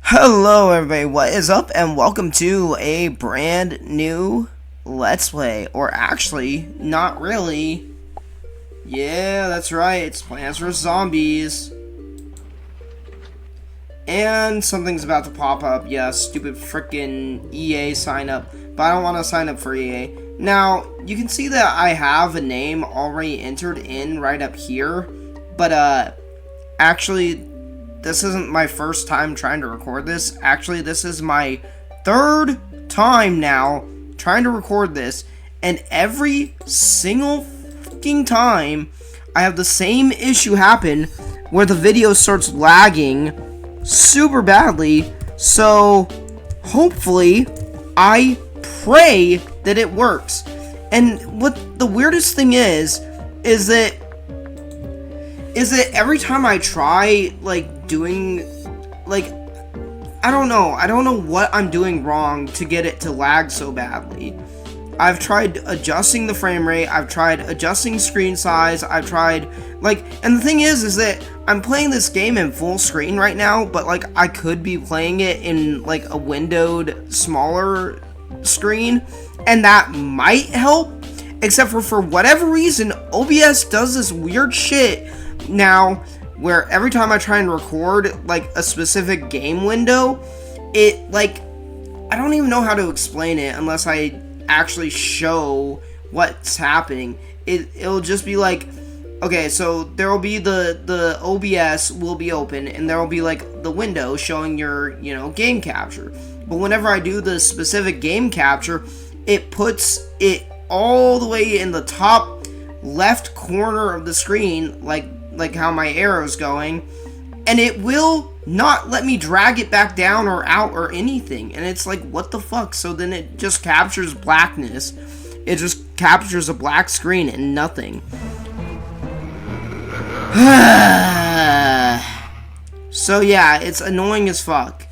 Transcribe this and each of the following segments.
Hello everybody, what is up and welcome to a brand new Let's Play, or actually, not really. Yeah, that's right, it's Plants vs. Zombies. And something's about to pop up, yeah, stupid frickin' EA sign up, but I don't want to sign up for EA. Now, you can see that I have a name already entered in right up here, but actually, this isn't my first time trying to record this. Actually, this is my third time now trying to record this, and every single fucking time I have the same issue happen where the video starts lagging super badly. So hopefully, I pray that it works. And what the weirdest thing is that every time I try, doing, I don't know what I'm doing wrong to get it to lag so badly. I've tried adjusting the frame rate, I've tried adjusting screen size, I've tried, and the thing is that I'm playing this game in full screen right now, but, I could be playing it in, a windowed, smaller screen, and that might help, except for whatever reason, OBS does this weird shit now, where every time I try and record, a specific game window, it, I don't even know how to explain it unless I actually show what's happening. It'll just be okay, so there will be the OBS will be open, and there will be, the window showing your, game capture. But whenever I do the specific game capture, it puts it all the way in the top left corner of the screen, like how my arrow's going, and it will not let me drag it back down or out or anything, and it's what the fuck? So then it just captures blackness. It just captures a black screen and nothing. So yeah, it's annoying as fuck.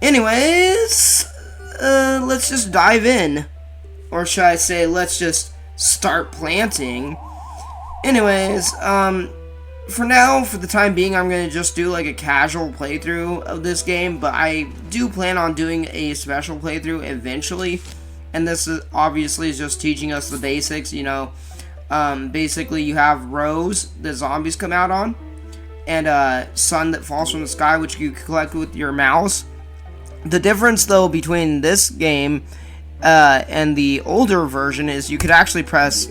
Anyways, let's just dive in, or should I say let's just start planting. Anyways, for now, for the time being, I'm going to just do a casual playthrough of this game, but I do plan on doing a special playthrough eventually, and this is obviously just teaching us the basics, basically you have rows that zombies come out on, and sun that falls from the sky, which you collect with your mouse. The difference, though, between this game and the older version is you could actually press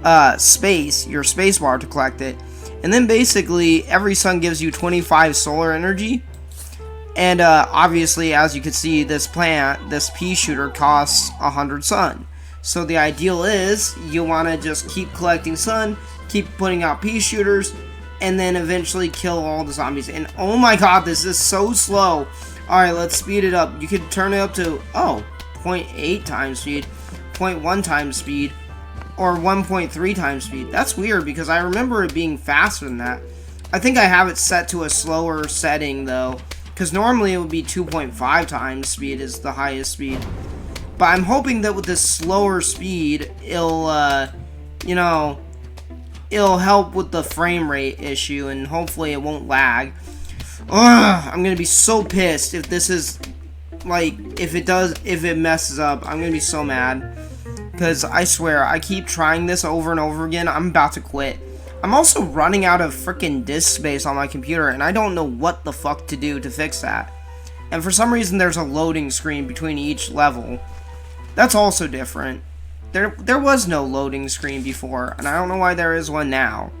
your space bar to collect it. And then basically, every sun gives you 25 solar energy. And obviously, as you can see, this pea shooter costs 100 sun. So the ideal is, you want to just keep collecting sun, keep putting out pea shooters, and then eventually kill all the zombies. And oh my god, this is so slow. Alright, let's speed it up. You could turn it up to, 0.8 times speed, 0.1 times speed, or 1.3 times speed. That's weird, because I remember it being faster than that. I think I have it set to a slower setting, though, because normally it would be 2.5 times speed is the highest speed. But I'm hoping that with this slower speed, it'll help with the frame rate issue, and hopefully it won't lag. Ugh, I'm gonna be so pissed if this is, if it messes up. I'm gonna be so mad. Because I swear, I keep trying this over and over again. I'm about to quit. I'm also running out of freaking disk space on my computer, and I don't know what the fuck to do to fix that. And for some reason, there's a loading screen between each level. That's also different. There was no loading screen before, and I don't know why there is one now.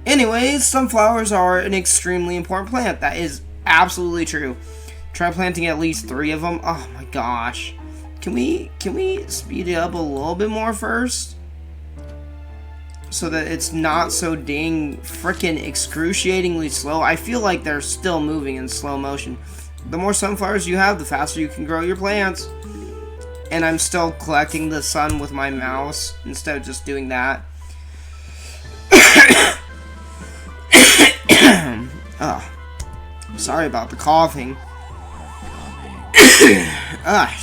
Anyways, sunflowers are an extremely important plant. That is absolutely true. Try planting at least 3 of them. Oh my gosh. Can we speed it up a little bit more first? So that it's not so dang frickin' excruciatingly slow. I feel like they're still moving in slow motion. The more sunflowers you have, the faster you can grow your plants. And I'm still collecting the sun with my mouse instead of just doing that. Sorry about the coughing.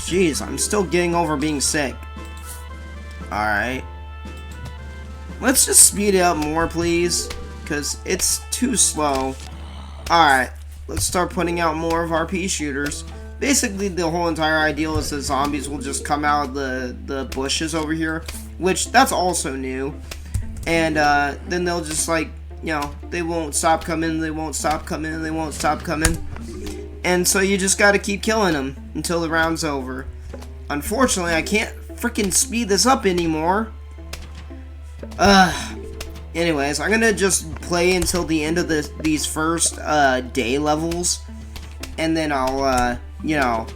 Jeez, I'm still getting over being sick. Alright. Let's just speed it up more, please, because it's too slow. Alright. let's start putting out more of our pea shooters. Basically, the whole entire idea is that zombies will just come out of the bushes over here, which that's also new. And then they'll just like, you know, they won't stop coming, they won't stop coming, they won't stop coming. And so you just gotta keep killing them until the round's over. Unfortunately, I can't freaking speed this up anymore. Anyways, I'm gonna just play until the end of these first day levels. And then I'll, you know,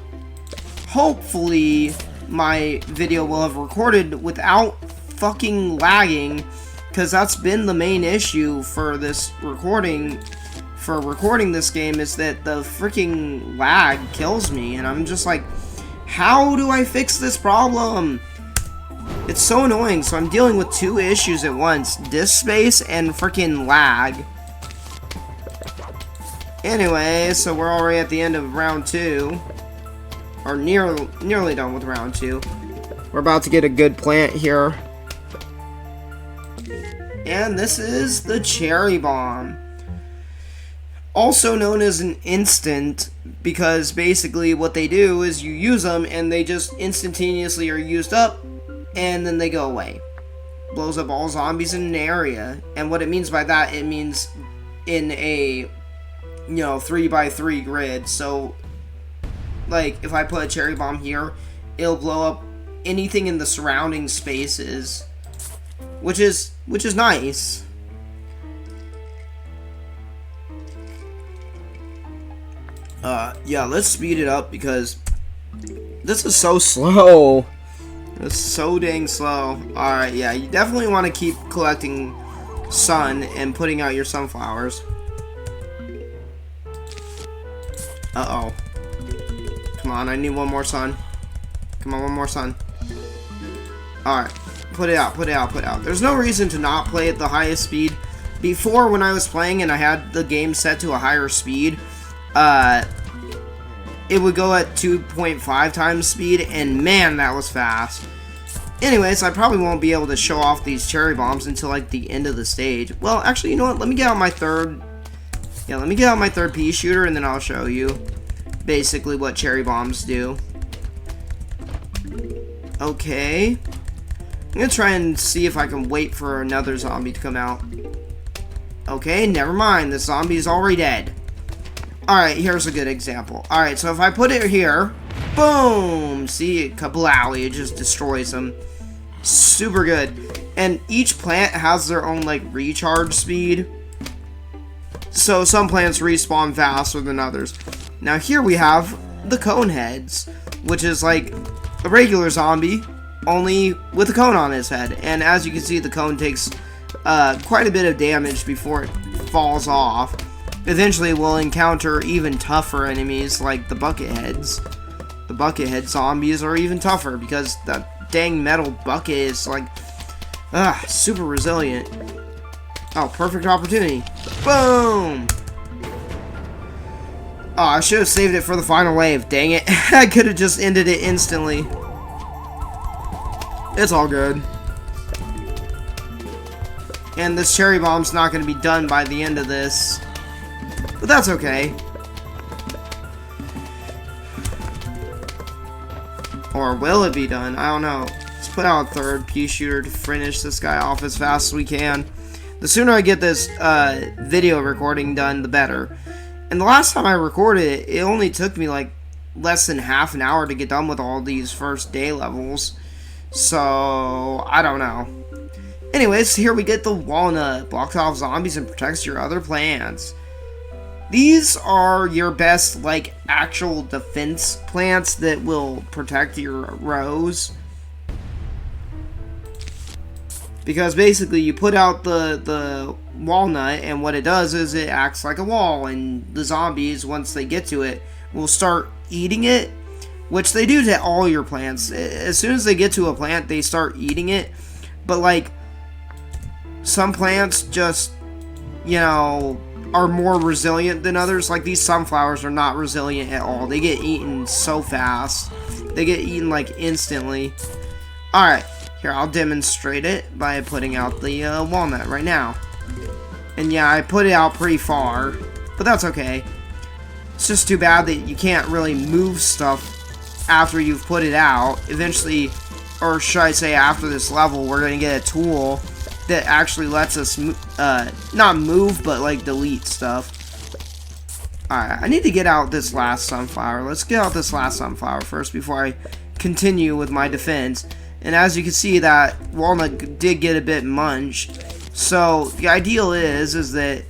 hopefully my video will have recorded without fucking lagging. Because that's been the main issue for this recording, this game, is that the freaking lag kills me. And I'm just like, how do I fix this problem? It's so annoying. So I'm dealing with two issues at once. Disk space and freaking lag. Anyway, so we're already at the end of round 2. Or nearly done with round 2. We're about to get a good plant here. And this is the cherry bomb. Also known as an instant, because basically what they do is you use them and they just instantaneously are used up and then they go away. Blows up all zombies in an area. And what it means by that, it means in a, you know, 3x3 grid. So, like, if I put a cherry bomb here, it'll blow up anything in the surrounding spaces. Which is nice. Yeah, let's speed it up because this is so slow. It's so dang slow. Alright, yeah, you definitely want to keep collecting sun and putting out your sunflowers. Uh-oh. Come on, I need one more sun. Come on, one more sun. Alright. Put it out, put it out, put it out. There's no reason to not play at the highest speed. Before, when I was playing and I had the game set to a higher speed, it would go at 2.5 times speed, and man, that was fast. Anyways, I probably won't be able to show off these cherry bombs until like the end of the stage. Well, actually, you know what? Let me get out my third pea shooter, and then I'll show you basically what cherry bombs do. Okay. I'm gonna try and see if I can wait for another zombie to come out. Okay, never mind. The zombie is already dead. Alright, here's a good example. Alright, so if I put it here, boom! See, kablow, it just destroys them. Super good. And each plant has their own, like, recharge speed. So some plants respawn faster than others. Now here we have the cone heads, which is like a regular zombie, only with a cone on his head. And as you can see, the cone takes quite a bit of damage before it falls off. Eventually, we'll encounter even tougher enemies like the bucket heads. The bucket head zombies are even tougher because that dang metal bucket is like, super resilient. Oh, perfect opportunity. Boom! Oh, I should have saved it for the final wave. Dang it. I could have just ended it instantly. It's all good. And this cherry bomb's not going to be done by the end of this. But that's okay. Or will it be done? I don't know. Let's put out a third pea shooter to finish this guy off as fast as we can. The sooner I get this video recording done, the better. And the last time I recorded it, it only took me like less than half an hour to get done with all these first day levels. So, I don't know. Anyways, here we get the walnut. Blocks off zombies and protects your other plants. These are your best, like, actual defense plants that will protect your rows. Because basically you put out the walnut, and what it does is it acts like a wall, and the zombies, once they get to it, will start eating it, which they do to all your plants. As soon as they get to a plant, they start eating it. But, like, some plants just, you know, are more resilient than others. Like, these sunflowers are not resilient at all. They get eaten so fast. They get eaten, like, instantly. Alright, here, I'll demonstrate it by putting out the walnut right now. And yeah, I put it out pretty far, but that's okay. It's just too bad that you can't really move stuff after you've put it out. Eventually, or should I say after this level, we're going to get a tool that actually lets us, not move, but like delete stuff. Alright, I need to get out this last sunflower. Let's get out this last sunflower first before I continue with my defense. And as you can see, that walnut did get a bit munched. So the ideal is that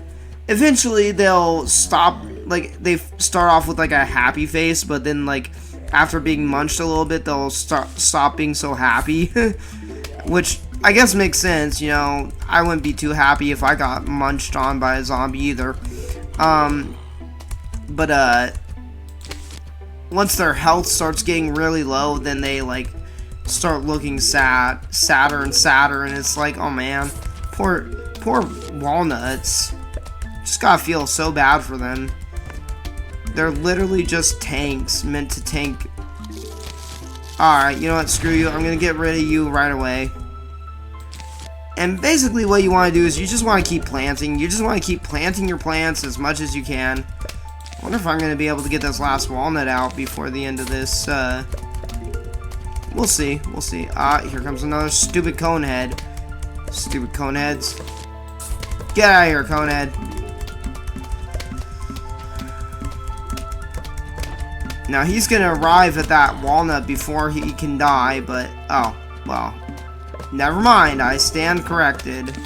eventually they'll stop, like they start off with like a happy face, but then like after being munched a little bit, they'll stop being so happy. Which I guess makes sense, you know. I wouldn't be too happy if I got munched on by a zombie either. Once their health starts getting really low, then they like start looking sadder and sadder, and it's like, oh man, poor walnuts. Just gotta feel so bad for them. They're literally just tanks meant to tank. Alright, you know what, screw you, I'm gonna get rid of you right away. And basically what you want to do is you just want to keep planting. You just want to keep planting your plants as much as you can. I wonder if I'm going to be able to get this last walnut out before the end of this. We'll see. We'll see. Here comes another stupid conehead. Stupid coneheads. Get out of here, conehead. Now he's going to arrive at that walnut before he can die, but... oh, well... never mind, I stand corrected.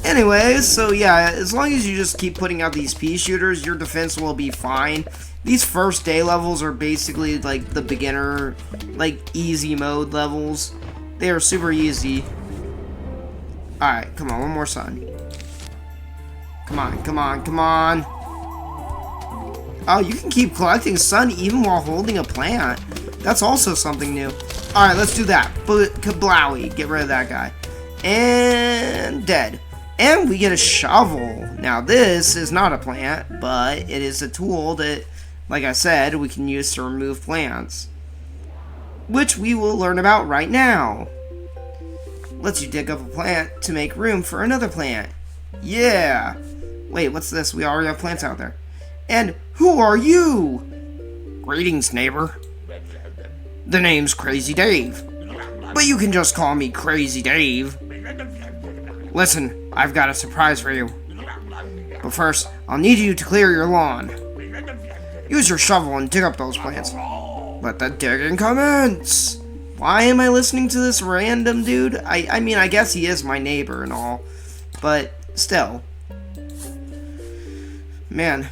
Anyways, so yeah, as long as you just keep putting out these pea shooters, your defense will be fine. These first day levels are basically like the beginner, like easy mode levels. They are super easy. Alright, come on, one more sun. Come on, come on, come on. Oh, you can keep collecting sun even while holding a plant. That's also something new. Alright, let's do that. Kablowie. Get rid of that guy. And dead. And we get a shovel. Now, this is not a plant, but it is a tool that, like I said, we can use to remove plants. Which we will learn about right now. Lets you dig up a plant to make room for another plant. Yeah. Wait, what's this? We already have plants out there. And who are you? Greetings, neighbor. The name's Crazy Dave, but you can just call me Crazy Dave. Listen, I've got a surprise for you. But first, I'll need you to clear your lawn. Use your shovel and dig up those plants. Let the digging commence. Why am I listening to this random dude? I mean, I guess he is my neighbor and all, but still. Man.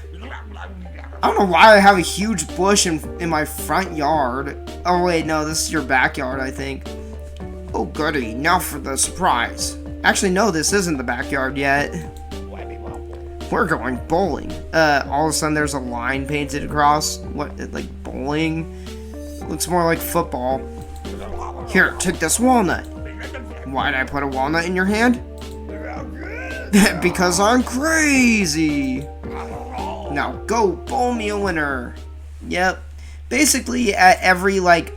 I don't know why I have a huge bush in my front yard. Oh wait, no, this is your backyard, I think. Oh goody, now for the surprise. Actually, no, this isn't the backyard yet. We're going bowling. All of a sudden there's a line painted across. What, like bowling? Looks more like football. Here, take this walnut. Why'd I put a walnut in your hand? Because I'm crazy. Now go bowl me a winner. Yep. Basically at every like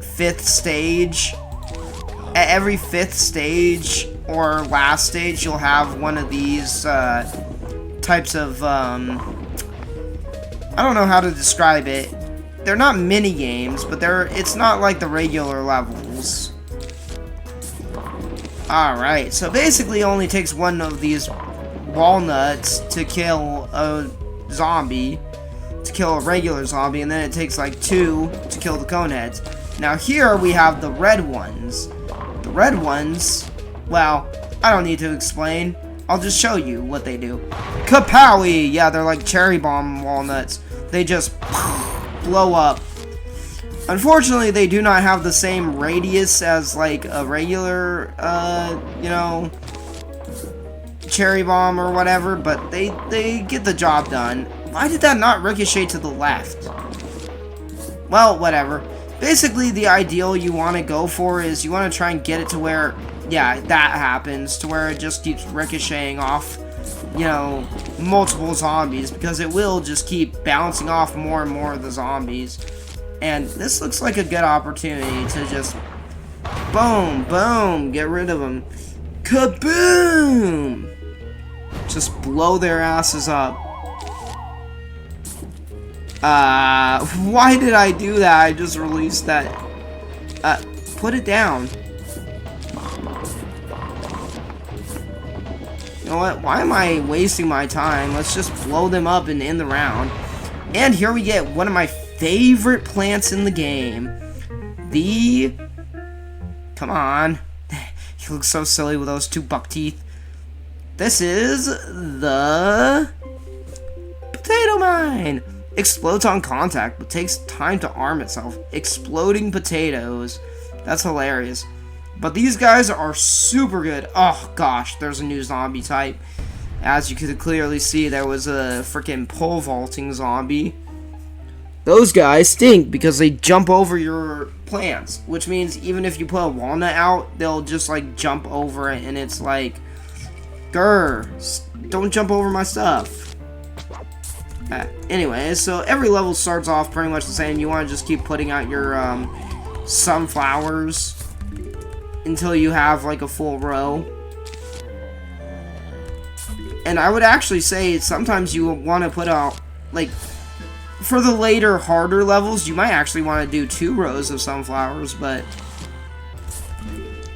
fifth stage, or last stage, you'll have one of these types of I don't know how to describe it. They're not mini games, but it's not like the regular levels. Alright, so basically it only takes one of these walnuts to kill a zombie, to kill a regular zombie, and then it takes like 2 to kill the coneheads. Now here we have the red ones. The red ones, well, I don't need to explain. I'll just show you what they do. Kapowie! Yeah, they're like cherry bomb walnuts. They just blow up. Unfortunately, they do not have the same radius as like a regular, you know, cherry bomb or whatever, but they get the job done. Why did that not ricochet to the left? Well, whatever. Basically, the ideal you want to go for is you want to try and get it to where, yeah, that happens, to where it just keeps ricocheting off, you know, multiple zombies, because it will just keep bouncing off more and more of the zombies. And this looks like a good opportunity to just boom, boom, get rid of them. Kaboom! Just blow their asses up. Why did I do that? I just released that. Put it down. You know what? Why am I wasting my time? Let's just blow them up and end the round. And here we get one of my favorite plants in the game. Come on. He looks so silly with those 2 buck teeth. This is the potato mine. Explodes on contact, but takes time to arm itself. Exploding potatoes. That's hilarious. But these guys are super good. Oh gosh, there's a new zombie type. As you could clearly see, there was a freaking pole vaulting zombie. Those guys stink because they jump over your plants, which means even if you put a walnut out, they'll just like jump over it, and it's like, grr, don't jump over my stuff. Anyway, so every level starts off pretty much the same. You want to just keep putting out your sunflowers until you have like a full row. And I would actually say sometimes you want to put out, like, for the later, harder levels, you might actually want to do 2 rows of sunflowers, but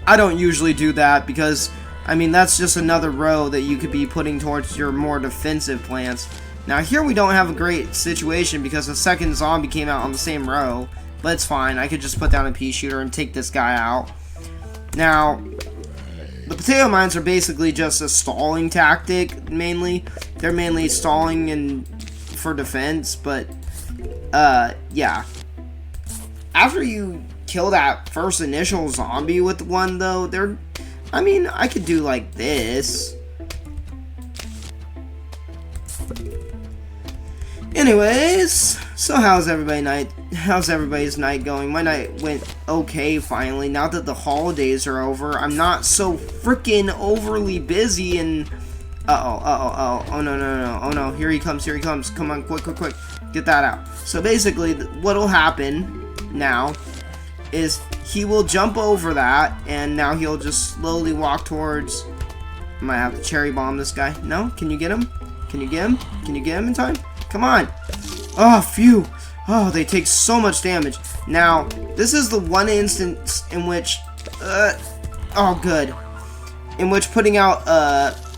I don't usually do that because, I mean, that's just another row that you could be putting towards your more defensive plants. Now, here we don't have a great situation because the second zombie came out on the same row, but it's fine. I could just put down a pea shooter and take this guy out. Now, the potato mines are basically just a stalling tactic, mainly. They're mainly stalling and for defense, but, yeah. After you kill that first initial zombie with one, though, I mean, I could do like this. Anyways, so how's everybody's night going? My night went okay finally. Now that the holidays are over, I'm not so freaking overly busy and oh no, here he comes, come on, quick, get that out. So basically, what'll happen now is he will jump over that, and now he'll just slowly walk towards, I might have to cherry bomb this guy. No? Can you get him? Can you get him in time? Come on. Oh, phew. Oh, they take so much damage. Now, this is the one instance in which, oh, good. In which putting out,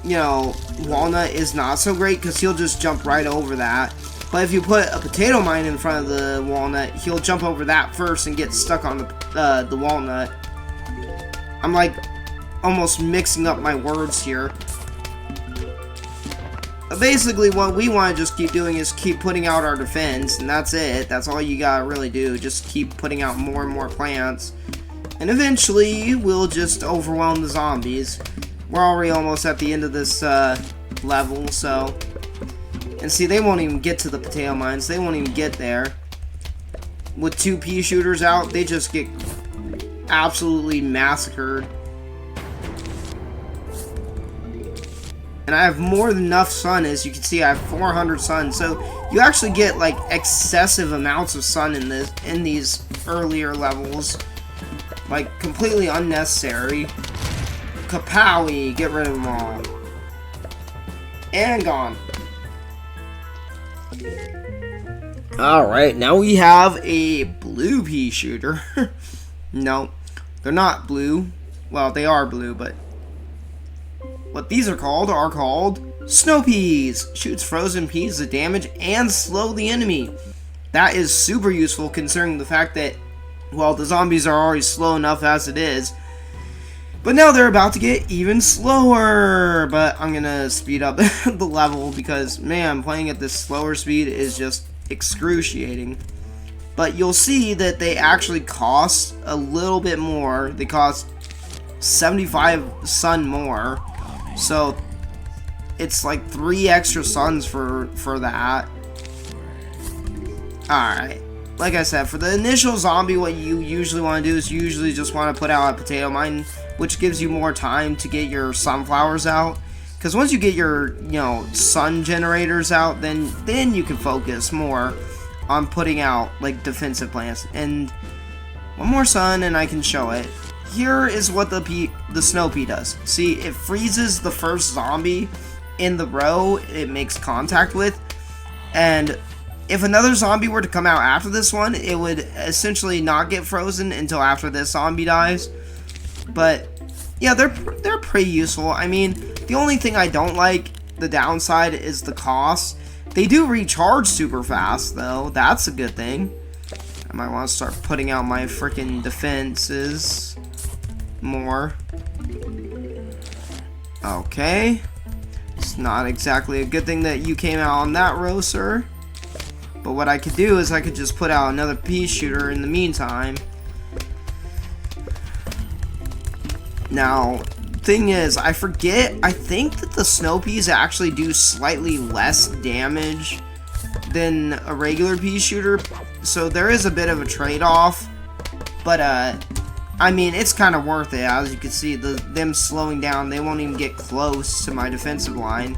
you know, walnut is not so great because he'll just jump right over that. But if you put a potato mine in front of the walnut, he'll jump over that first and get stuck on the walnut. I'm like almost mixing up my words here. But basically, what we want to just keep doing is keep putting out our defense, and that's it. That's all you gotta really do. Just keep putting out more and more plants. And eventually, we'll just overwhelm the zombies. We're already almost at the end of this level, so... And see, they won't even get to the potato mines. They won't even get there. With 2 pea shooters out, they just get absolutely massacred. And I have more than enough sun. As you can see, I have 400 sun. So you actually get like excessive amounts of sun in these earlier levels. Like completely unnecessary. Kapowie, get rid of them all. And gone. Alright, now we have a blue pea shooter. No, they're not blue. Well, they are blue, but what these are called snow peas. Shoots frozen peas to damage and slow the enemy. That is super useful considering the fact that, well, the zombies are already slow enough as it is. But now they're about to get even slower. But I'm gonna speed up the level because, man, playing at this slower speed is just excruciating. But you'll see that they actually cost a little bit more. They cost 75 sun more. So it's like 3 extra suns for that. Alright. Like I said, for the initial zombie, what you usually want to do is you usually just want to put out a potato mine, which gives you more time to get your sunflowers out. Because once you get your, you know, sun generators out, then you can focus more on putting out, like, defensive plants. And one more sun and I can show it. Here is what the snow pea does. See, it freezes the first zombie in the row it makes contact with. And if another zombie were to come out after this one, it would essentially not get frozen until after this zombie dies. But yeah, they're pretty useful. I mean, the only thing I don't like, the downside, is the cost. They do recharge super fast, though. That's a good thing. I might want to start putting out my freaking defenses more. Okay. It's not exactly a good thing that you came out on that row, sir. But what I could do is I could just put out another pea shooter in the meantime. Now, thing is, I think that the snow peas actually do slightly less damage than a regular pea shooter. So there is a bit of a trade-off. But, I mean, it's kind of worth it. As you can see, them slowing down, they won't even get close to my defensive line.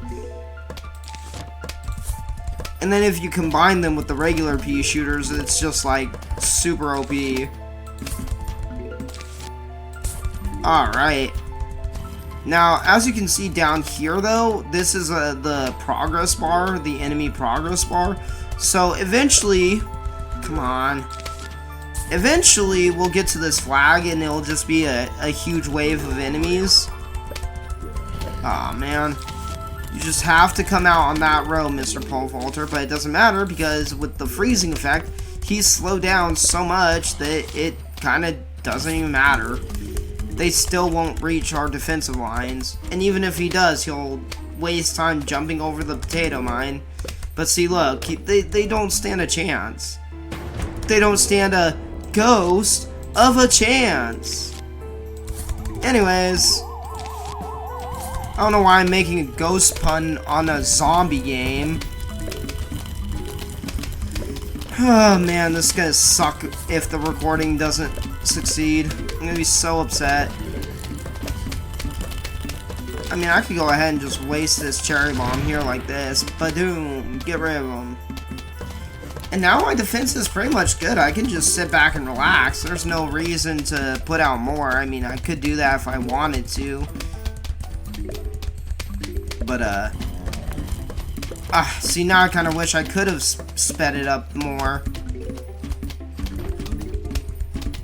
And then if you combine them with the regular pea shooters, it's just like super OP. Alright. Now, as you can see down here, though, this is the progress bar, the enemy progress bar. So eventually, come on. Eventually, we'll get to this flag, and it'll just be a huge wave of enemies. Aw, man. You just have to come out on that row, Mr. Pole Vaulter, but it doesn't matter, because with the freezing effect, he's slowed down so much that it kind of doesn't even matter. They still won't reach our defensive lines, and even if he does, he'll waste time jumping over the potato mine. But see, look, they don't stand a chance. They don't stand a ghost of a chance. Anyways, I don't know why I'm making a ghost pun on a zombie game. Oh man, this is gonna suck if the recording doesn't succeed. I'm gonna be so upset. I mean, I could go ahead and just waste this cherry bomb here like this. Badoom, get rid of them. And now my defense is pretty much good. I can just sit back and relax. There's no reason to put out more. I mean, I could do that if I wanted to. But, see, now I kind of wish I could have sped it up more.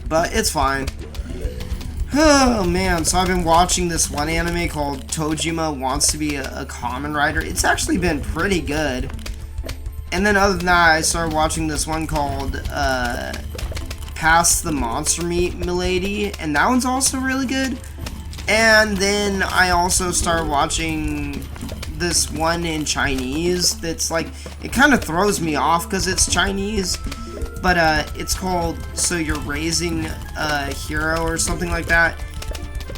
But it's fine. Oh, man. So I've been watching this one anime called Tojima Wants to Be a Kamen Rider. It's actually been pretty good. And then other than that, I started watching this one called, Past the Monster Meat Milady. And that one's also really good. And then I also started watching this one in Chinese that's like, it kind of throws me off because it's Chinese, but it's called So You're Raising a Hero or something like that.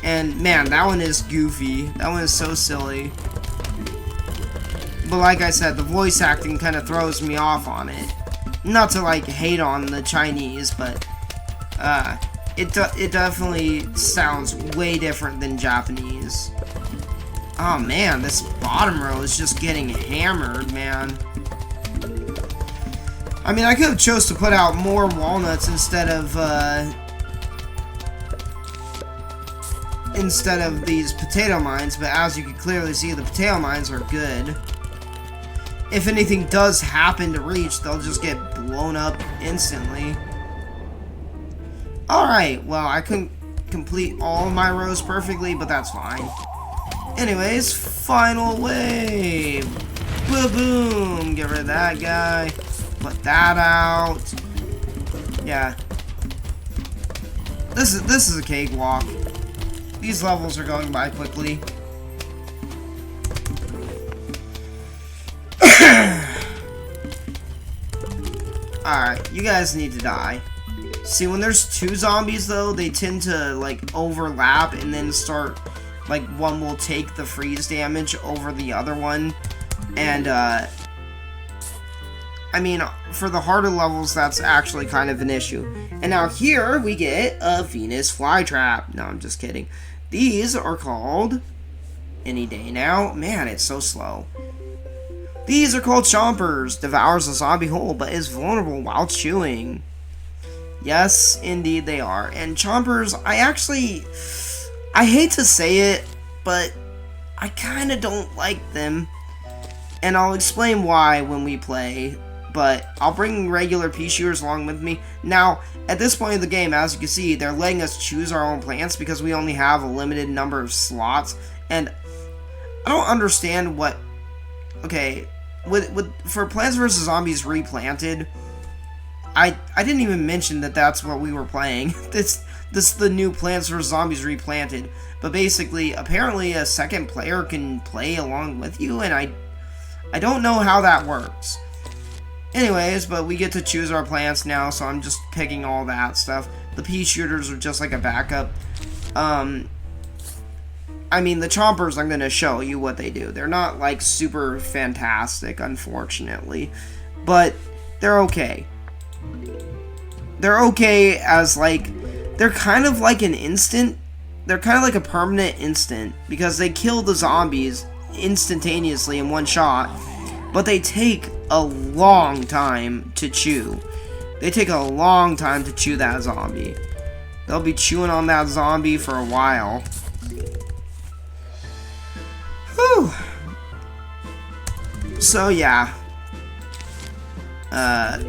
And man, that one is goofy. That one is so silly. But like I said, the voice acting kind of throws me off on it. Not to like hate on the Chinese, but it definitely sounds way different than Japanese. Oh man, this bottom row is just getting hammered, man. I mean, I could have chose to put out more walnuts instead of these potato mines, but as you can clearly see, the potato mines are good. If anything does happen to reach, they'll just get blown up instantly. Alright, well, I couldn't complete all of my rows perfectly, but that's fine. Anyways, final wave. Boom! Get rid of that guy. Put that out. Yeah. This is a cakewalk. These levels are going by quickly. Alright, you guys need to die. See, when there's two zombies, though, they tend to, like, overlap and then start, like, one will take the freeze damage over the other one. And, I mean, for the harder levels, that's actually kind of an issue. And now here, we get a Venus flytrap. No, I'm just kidding. These are called Any Day Now. Man, it's so slow. These are called Chompers. Devours a zombie whole, but is vulnerable while chewing. Yes, indeed they are. And Chompers, I hate to say it, but I kind of don't like them. And I'll explain why when we play. But I'll bring regular pea shooters along with me. Now, at this point of the game, as you can see, they're letting us choose our own plants because we only have a limited number of slots. And I don't understand what... Okay, for Plants vs. Zombies Replanted, I didn't even mention that that's what we were playing. This is the new Plants vs. Zombies Replanted. But basically, apparently a second player can play along with you, and I don't know how that works. Anyways, but we get to choose our plants now, so I'm just picking all that stuff. The pea shooters are just like a backup. I mean, the chompers, I'm going to show you what they do. They're not, like, super fantastic, unfortunately. But they're okay. They're okay as, like, they're kind of like an instant. They're kind of like a permanent instant. Because they kill the zombies instantaneously in one shot. But they take a long time to chew. They take a long time to chew that zombie. They'll be chewing on that zombie for a while. Whew. So yeah.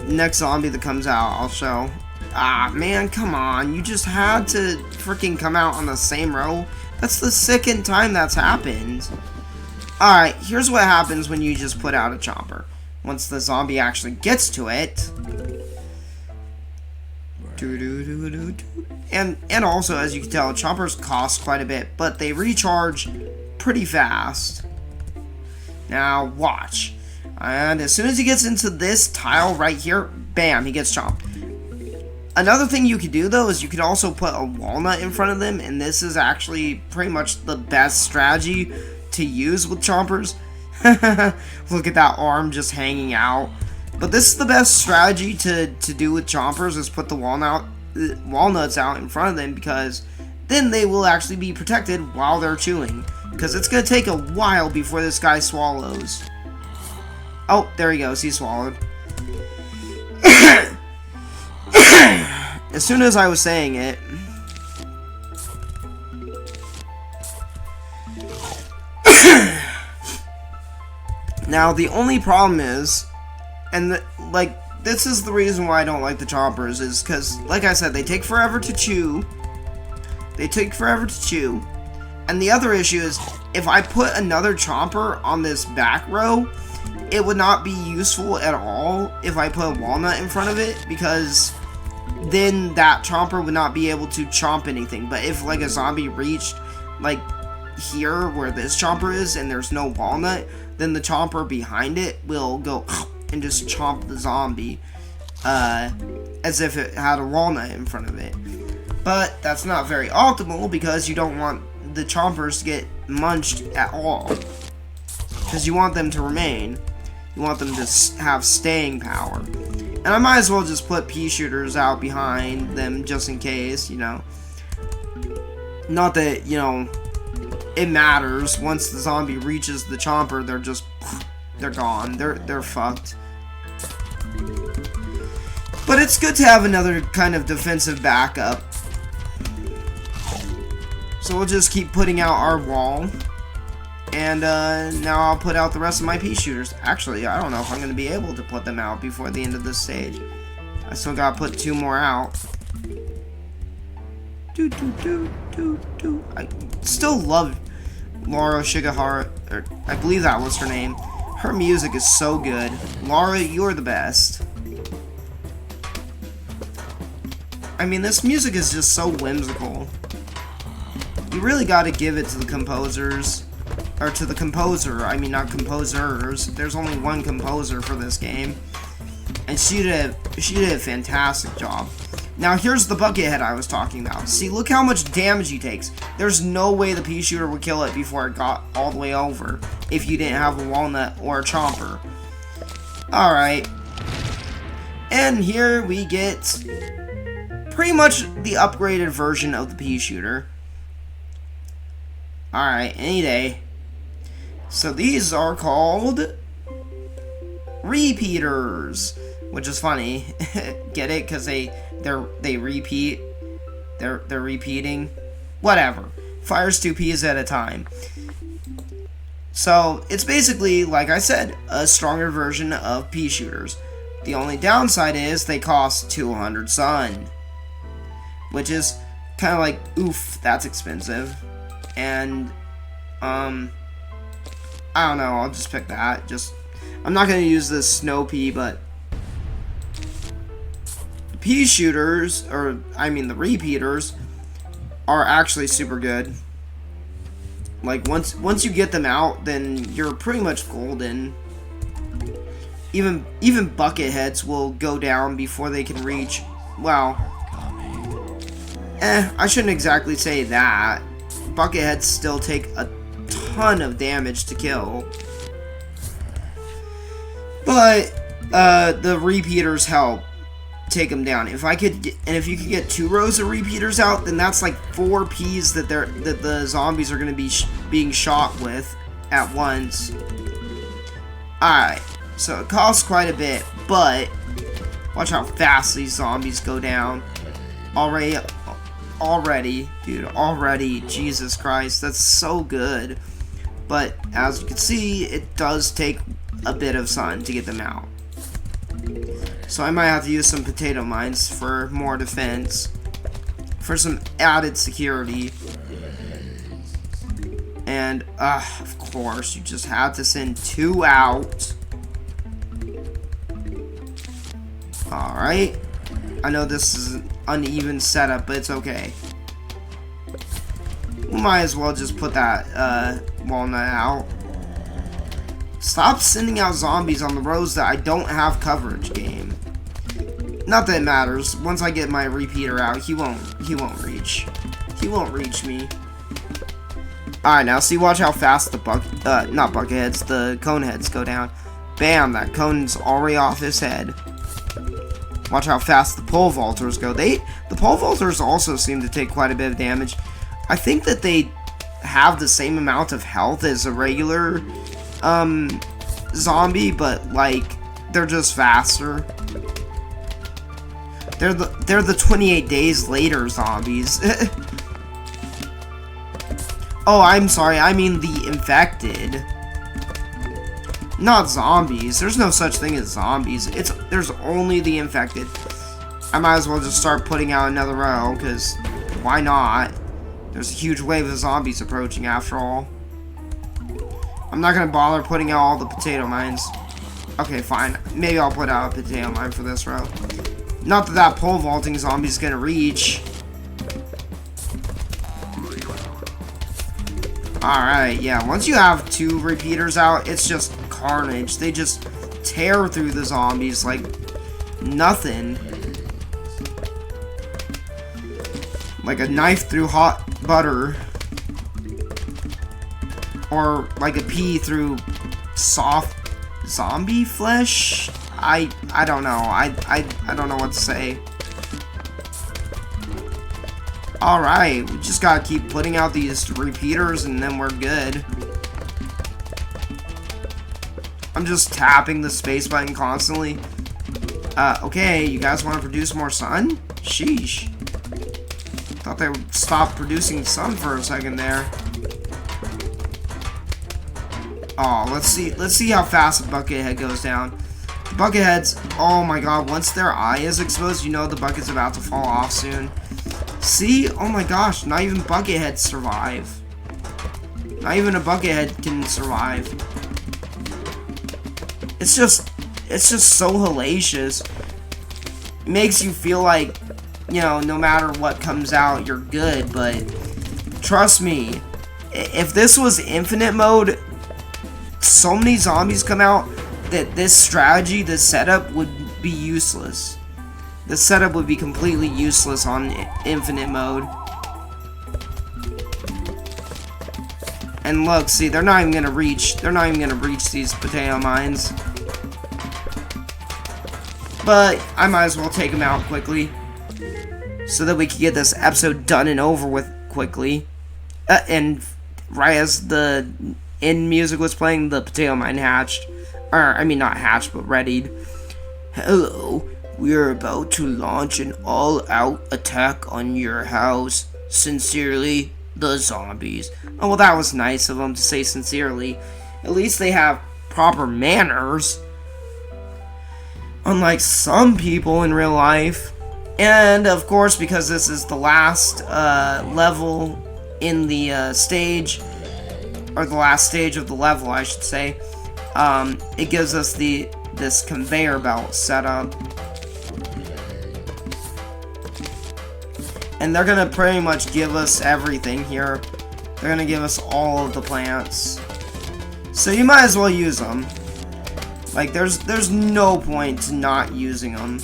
Next zombie that comes out, I'll show. Ah, man, come on. You just had to freaking come out on the same row. That's the second time that's happened. Alright, here's what happens when you just put out a chomper. Once the zombie actually gets to it. And also, as you can tell, chompers cost quite a bit, but they recharge pretty fast. Now, watch. And as soon as he gets into this tile right here, bam, he gets chomped. Another thing you could do, though, is you could also put a walnut in front of them, and this is actually pretty much the best strategy to use with chompers. Look at that arm just hanging out. But this is the best strategy to do with chompers, is put the walnuts out in front of them, because then they will actually be protected while they're chewing. Because it's going to take a while before this guy swallows. Oh, there he goes. He swallowed. As soon as I was saying it... Now, the only problem is... And, like, this is the reason why I don't like the chompers, is because, like I said, they take forever to chew. They take forever to chew. And the other issue is, if I put another chomper on this back row, it would not be useful at all if I put a walnut in front of it, because then that chomper would not be able to chomp anything. But if, like, a zombie reached, like, here where this chomper is and there's no walnut, then the chomper behind it will go and just chomp the zombie as if it had a walnut in front of it. But that's not very optimal, because you don't want the chompers to get munched at all, because you want them to remain. You want them to have staying power. And I might as well just put pea shooters out behind them just in case, you know. Not that, you know, it matters. Once the zombie reaches the chomper, they're gone. They're fucked. But it's good to have another kind of defensive backup. So we'll just keep putting out our wall. And now I'll put out the rest of my pea shooters. Actually, I don't know if I'm going to be able to put them out before the end of this stage. I still got to put 2 more out. I still love Laura Shigehara. I believe that was her name. Her music is so good. Laura, you're the best. I mean, this music is just so whimsical. You really got to give it to the composers. Or to the composer. I mean, not composers. There's only one composer for this game. And she did a fantastic job. Now, here's the buckethead I was talking about. See, look how much damage he takes. There's no way the pea shooter would kill it before it got all the way over, if you didn't have a walnut or a chomper. Alright. And here we get pretty much the upgraded version of the pea shooter. Alright, any day. So these are called repeaters, which is funny. Get it? Because they repeat. They're repeating. Whatever. Fires 2 peas at a time. So it's basically, like I said, a stronger version of pea shooters. The only downside is they cost 200 sun, which is kind of like, oof, that's expensive. And I don't know, I'll just pick that. I'm not going to use this snow pea, but the pea shooters, or I mean the repeaters, are actually super good. Like, once you get them out, then you're pretty much golden. Even bucket heads will go down before they can reach, well, I shouldn't exactly say that. Bucket heads still take a ton of damage to kill. But the repeaters help take them down. If you could get 2 rows of repeaters out, then that's like 4 Ps that the zombies are going to be being shot with at once. Alright, so it costs quite a bit, but watch how fast these zombies go down. Already, Jesus Christ, that's so good. But as you can see, it does take a bit of sun to get them out. So I might have to use some potato mines for more defense, for some added security. And, of course, you just have to send 2 out. Alright. I know this is an uneven setup, but it's okay. We might as well just put that, walnut out. Stop sending out zombies on the rows that I don't have coverage, game. Not that it matters. Once I get my repeater out, he won't reach. He won't reach me. Alright, now see, watch how fast the not bucket heads, the cone heads go down. Bam, that cone's already off his head. Watch how fast the pole vaulters go. The pole vaulters also seem to take quite a bit of damage. I think that they have the same amount of health as a regular zombie, but like they're just faster. They're the 28 days later zombies. Oh, I'm sorry. I mean the infected, not zombies. There's no such thing as zombies. There's only the infected. I might as well just start putting out another row, because why not? There's a huge wave of zombies approaching after all. I'm not gonna bother putting out all the potato mines. Okay, fine. Maybe I'll put out a potato mine for this row. Not that pole vaulting zombie's gonna reach. Alright, yeah. Once you have 2 repeaters out, it's just carnage. They just tear through the zombies like nothing. Like a knife through hot butter. Or like a pea through soft zombie flesh? I don't know. I don't know what to say. Alright, we just gotta keep putting out these repeaters and then we're good. I'm just tapping the space button constantly. Okay, you guys want to produce more sun? Sheesh. Thought they would stop producing sun for a second there. Oh, let's see how fast the buckethead goes down. The bucketheads, oh my god, once their eye is exposed, you know the bucket's about to fall off soon. See? Oh my gosh, not even bucketheads survive. Not even a buckethead can survive. It's just so hellacious. It makes you feel like, you know, no matter what comes out, you're good, but trust me, if this was infinite mode, so many zombies come out that this strategy, this setup would be useless. The setup would be completely useless on infinite mode. And look, see, they're not even gonna reach these potato mines. But I might as well take them out quickly, so that we can get this episode done and over with quickly. And right as the end music was playing, the potato mine hatched. Or, I mean, not hatched, but readied. Hello, we're about to launch an all-out attack on your house. Sincerely, the zombies. Oh, well, that was nice of them to say sincerely. At least they have proper manners. Unlike some people in real life. And, of course, because this is the last level in the stage, or the last stage of the level, I should say, it gives us this conveyor belt setup. And they're gonna pretty much give us everything here. They're gonna give us all of the plants. So you might as well use them. Like, there's no point to not using them.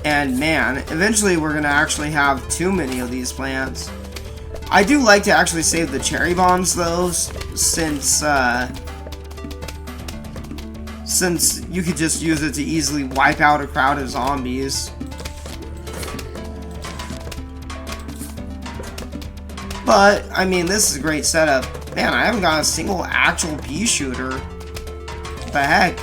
And man, eventually we're gonna actually have too many of these plants. I do like to actually save the cherry bombs though, since you could just use it to easily wipe out a crowd of zombies. But, I mean, this is a great setup. Man, I haven't got a single actual pea shooter. What the heck?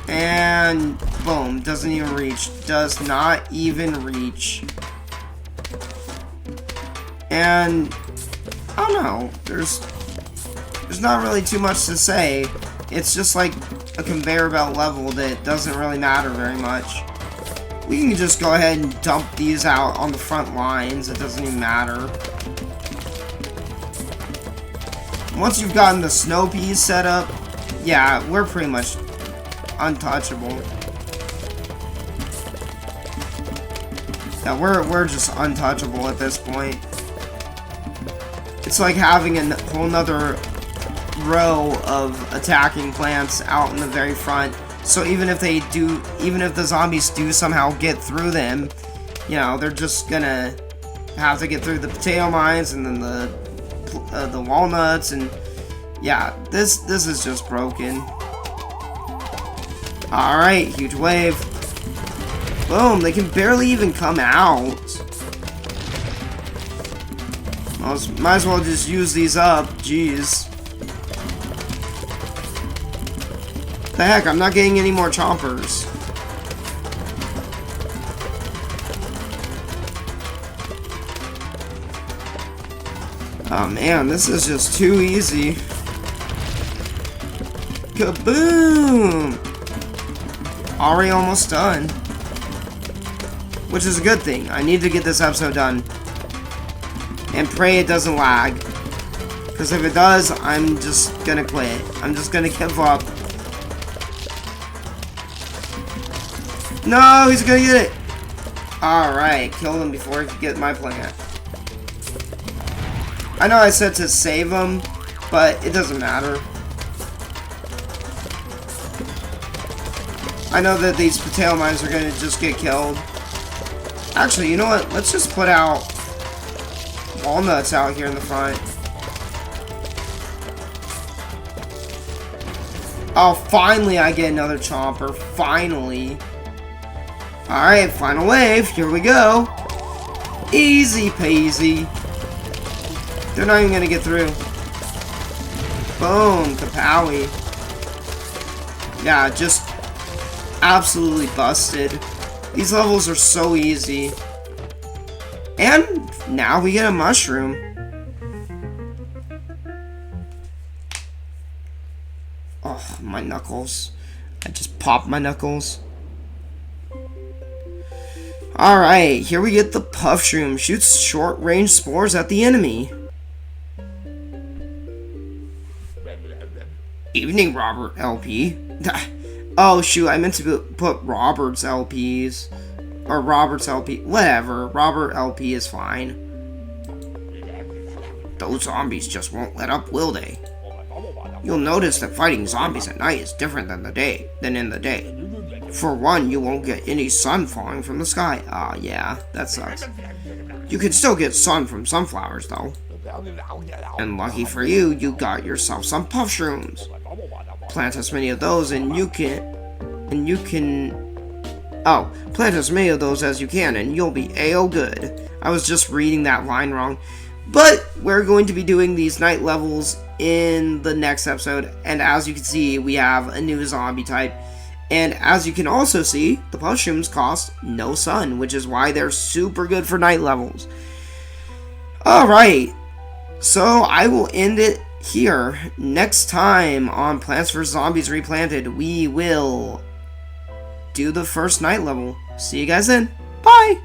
And boom, doesn't even reach. Does not even reach. And I don't know. There's not really too much to say. It's just like a conveyor belt level that doesn't really matter very much. We can just go ahead and dump these out on the front lines. It doesn't even matter. Once you've gotten the snow peas set up, yeah, we're pretty much untouchable. Yeah, we're just untouchable at this point. It's like having a whole nother row of attacking plants out in the very front. So even if the zombies do somehow get through them, you know, they're just gonna have to get through the potato mines and then the walnuts, and yeah, this is just broken. All right, huge wave. Boom! They can barely even come out. Might as well just use these up. Jeez. The heck, I'm not getting any more chompers. Oh man, this is just too easy. Kaboom! Already almost done. Which is a good thing. I need to get this episode done. And pray it doesn't lag. Because if it does, I'm just gonna quit. I'm just gonna give up. No, he's gonna get it! Alright, killed him before he could get my plant. I know I said to save him, but it doesn't matter. I know that these potato mines are gonna just get killed. Actually, you know what? Let's just put out walnuts out here in the front. Oh, finally I get another chomper. Finally. Alright, final wave. Here we go. Easy peasy. They're not even gonna get through. Boom. Kapowie. Yeah, just absolutely busted. These levels are so easy. And now we get a mushroom. Oh, my knuckles. I just popped my knuckles. Alright, here we get the puff shroom. Shoots short-range spores at the enemy. Evening, Robert LP. Oh, shoot, I meant to put Robert's LPs. Or Robert's LP. Whatever, Robert LP is fine. Those zombies just won't let up, will they? You'll notice that fighting zombies at night is different than in the day. For one, you won't get any sun falling from the sky. Ah, yeah, that sucks. You can still get sun from sunflowers, though. And lucky for you, you got yourself some puff shrooms. Plant as many of those plant as many of those as you can, and you'll be A-O good. I was just reading that line wrong. But we're going to be doing these night levels in the next episode, and as you can see, we have a new zombie type. And as you can also see, the mushrooms cost no sun, which is why they're super good for night levels. Alright, so I will end it here. Next time on Plants vs. Zombies Replanted, we will do the first night level. See you guys then. Bye!